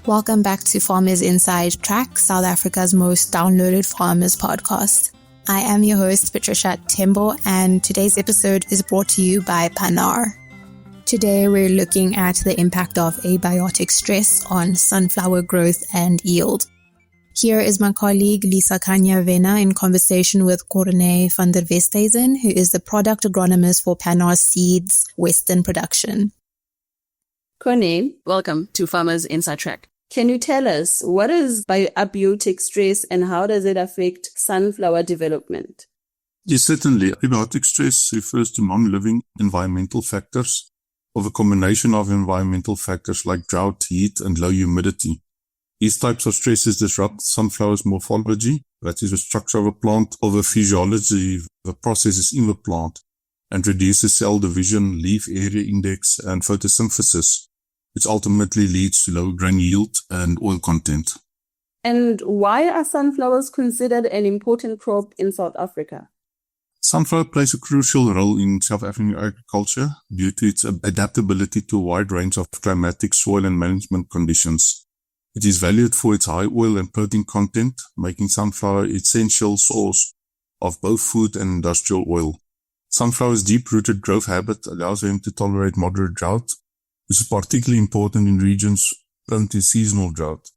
Welcome back to Farmers Inside Track, South Africa's most downloaded farmers podcast. I am your host, Patricia Tembo, and today's episode is brought to you by Pannar. Today, we're looking at the impact of abiotic stress on sunflower growth and yield. Here is my colleague Lisa Kanya-Vena in conversation with Corné van der Westhuizen, who is the product agronomist for Pannar Seeds Western Production. Corné, welcome to Farmers Inside Track. Can you tell us what is abiotic stress and how does it affect sunflower development? Yes, certainly. Abiotic stress refers to non-living environmental factors of a combination of environmental factors like drought, heat, and low humidity. These types of stresses disrupt sunflower's morphology, that is the structure of a plant, or the physiology of the processes in the plant, and reduces cell division, leaf area index, and photosynthesis, which ultimately leads to low grain yield and oil content. And why are sunflowers considered an important crop in South Africa? Sunflower plays a crucial role in South African agriculture due to its adaptability to a wide range of climatic, soil, and management conditions. It is valued for its high oil and protein content, making sunflower an essential source of both food and industrial oil. Sunflower's deep-rooted growth habit allows them to tolerate moderate drought, which is particularly important in regions prone to seasonal drought.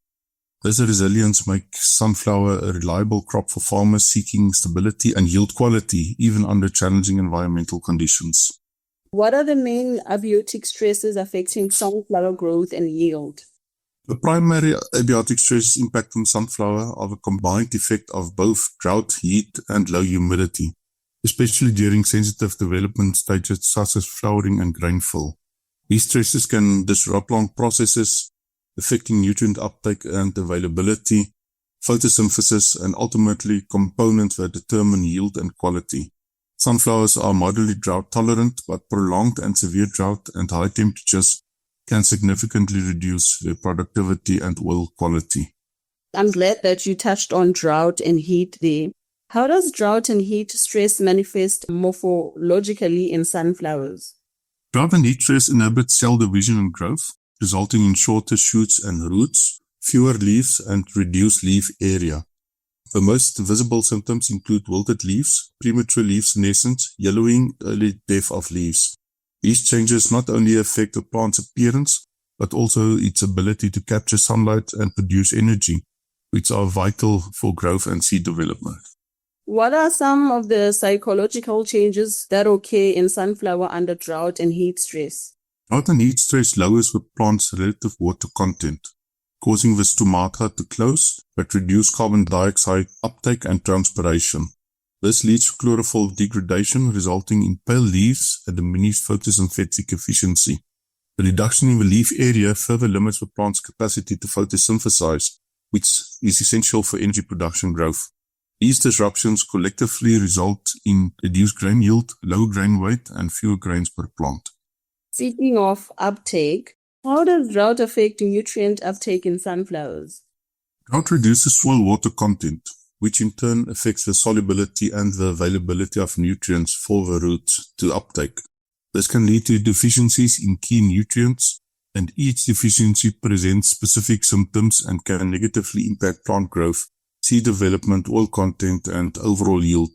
This resilience makes sunflower a reliable crop for farmers seeking stability and yield quality, even under challenging environmental conditions. What are the main abiotic stresses affecting sunflower growth and yield? The primary abiotic stresses impact on sunflower are the combined effect of both drought, heat, and low humidity, especially during sensitive development stages such as flowering and grain fill. These stresses can disrupt plant processes, affecting nutrient uptake and availability, photosynthesis, and ultimately components that determine yield and quality. Sunflowers are moderately drought tolerant, but prolonged and severe drought and high temperatures can significantly reduce their productivity and oil quality. I'm glad that you touched on drought and heat there. How does drought and heat stress manifest morphologically in sunflowers? Drought and heat stress inhibit cell division and growth, resulting in shorter shoots and roots, fewer leaves, and reduced leaf area. The most visible symptoms include wilted leaves, premature leaf senescence, yellowing, early death of leaves. These changes not only affect the plant's appearance, but also its ability to capture sunlight and produce energy, which are vital for growth and seed development. What are some of the psychological changes that occur in sunflower under drought and heat stress? Drought and heat stress lowers the plant's relative water content, causing the stomata to close, but reduce carbon dioxide uptake and transpiration. This leads to chlorophyll degradation, resulting in pale leaves and diminished photosynthetic efficiency. The reduction in the leaf area further limits the plant's capacity to photosynthesize, which is essential for energy production growth. These disruptions collectively result in reduced grain yield, low grain weight, and fewer grains per plant. Speaking of uptake, how does drought affect nutrient uptake in sunflowers? Drought reduces soil water content, which in turn affects the solubility and the availability of nutrients for the roots to uptake. This can lead to deficiencies in key nutrients, and each deficiency presents specific symptoms and can negatively impact plant growth, seed development, oil content, and overall yield.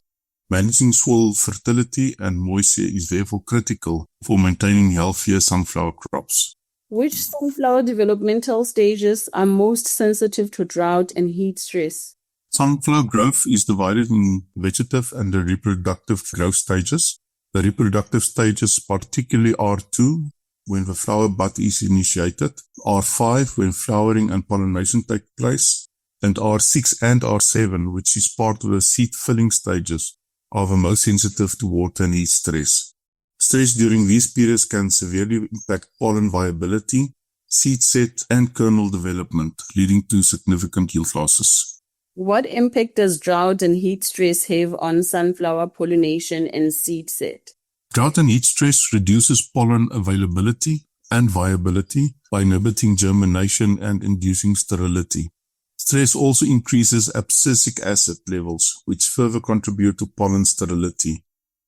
Managing soil fertility and moisture is therefore critical for maintaining healthier sunflower crops. Which sunflower developmental stages are most sensitive to drought and heat stress? Sunflower growth is divided in vegetative and the reproductive growth stages. The reproductive stages, particularly R2, when the flower bud is initiated, R5, when flowering and pollination take place, and R6 and R7, which is part of the seed filling stages, are the most sensitive to water and heat stress. Stress during these periods can severely impact pollen viability, seed set, and kernel development, leading to significant yield losses. What impact does drought and heat stress have on sunflower pollination and seed set? Drought and heat stress reduces pollen availability and viability by inhibiting germination and inducing sterility. Stress also increases abscisic acid levels, which further contribute to pollen sterility.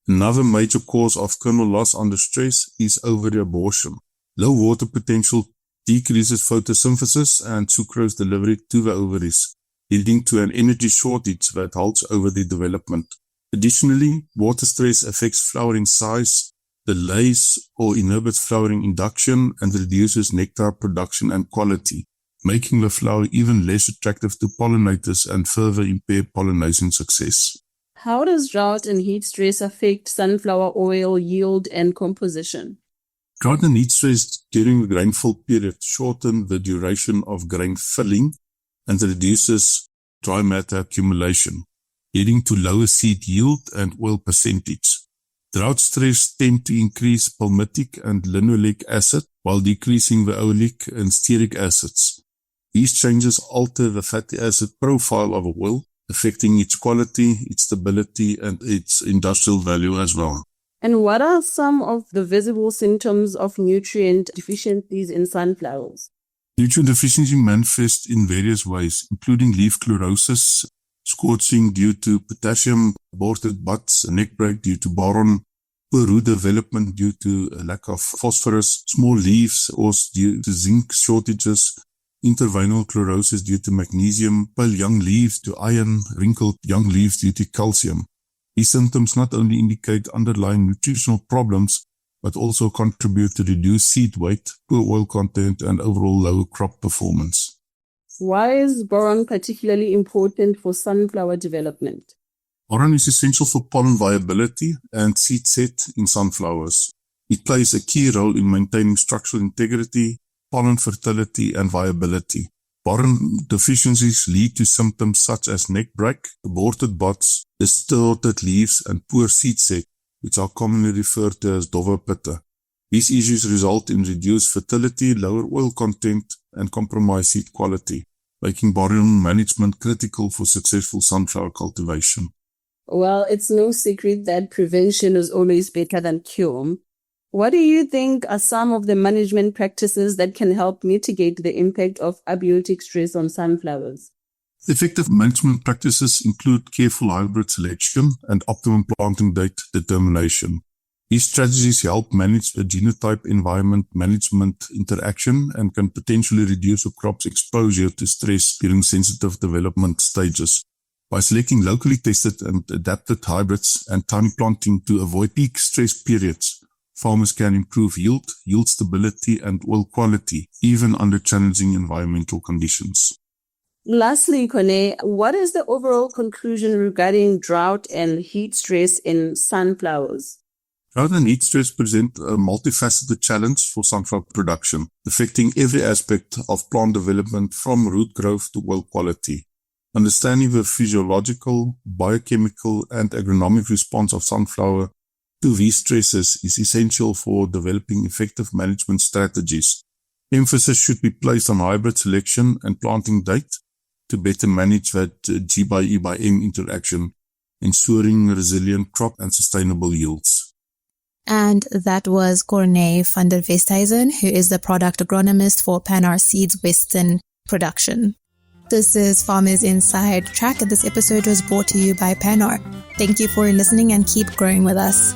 Another major cause of kernel loss under stress is ovary abortion. Low water potential decreases photosynthesis and sucrose delivery to the ovaries, leading to an energy shortage that halts over the development. Additionally, water stress affects flowering size, delays or inhibits flowering induction, and reduces nectar production and quality, making the flower even less attractive to pollinators and further impair pollination success. How does drought and heat stress affect sunflower oil yield and composition? Drought and heat stress during the rainfall period shorten the duration of grain filling and reduces dry matter accumulation, leading to lower seed yield and oil percentage. Drought stress tend to increase palmitic and linoleic acid while decreasing the oleic and stearic acids. These changes alter the fatty acid profile of oil, affecting its quality, its stability, and its industrial value as well. And what are some of the visible symptoms of nutrient deficiencies in sunflowers? Nutrient deficiency manifests in various ways, including leaf chlorosis, scorching due to potassium, aborted buds, neck break due to boron, poor root development due to a lack of phosphorus, small leaves or due to zinc shortages, interveinal chlorosis due to magnesium, pale young leaves due to iron, wrinkled young leaves due to calcium. These symptoms not only indicate underlying nutritional problems, but also contribute to reduced seed weight, poor oil content, and overall lower crop performance. Why is boron particularly important for sunflower development? Boron is essential for pollen viability and seed set in sunflowers. It plays a key role in maintaining structural integrity, pollen fertility, and viability. Boron deficiencies lead to symptoms such as neck break, aborted buds, distorted leaves, and poor seed set, which are commonly referred to as dowwe pitte. These issues result in reduced fertility, lower oil content, and compromised seed quality, making boron management critical for successful sunflower cultivation. Well, it's no secret that prevention is always better than cure. What do you think are some of the management practices that can help mitigate the impact of abiotic stress on sunflowers? Effective management practices include careful hybrid selection and optimum planting date determination. These strategies help manage the genotype-environment management interaction and can potentially reduce a crop's exposure to stress during sensitive development stages. By selecting locally tested and adapted hybrids and time planting to avoid peak stress periods, farmers can improve yield stability, and oil quality, even under challenging environmental conditions. Lastly, Corné, what is the overall conclusion regarding drought and heat stress in sunflowers? Drought and heat stress present a multifaceted challenge for sunflower production, affecting every aspect of plant development from root growth to oil quality. Understanding the physiological, biochemical, and agronomic response of sunflower to these stresses is essential for developing effective management strategies. Emphasis should be placed on hybrid selection and planting date to better manage that G by E by M interaction, ensuring resilient crop and sustainable yields. And that was Corné van der Westhuizen, who is the product agronomist for Pannar Seeds Western production. This is Farmers Inside Track, and this episode was brought to you by Pannar. Thank you for listening and keep growing with us.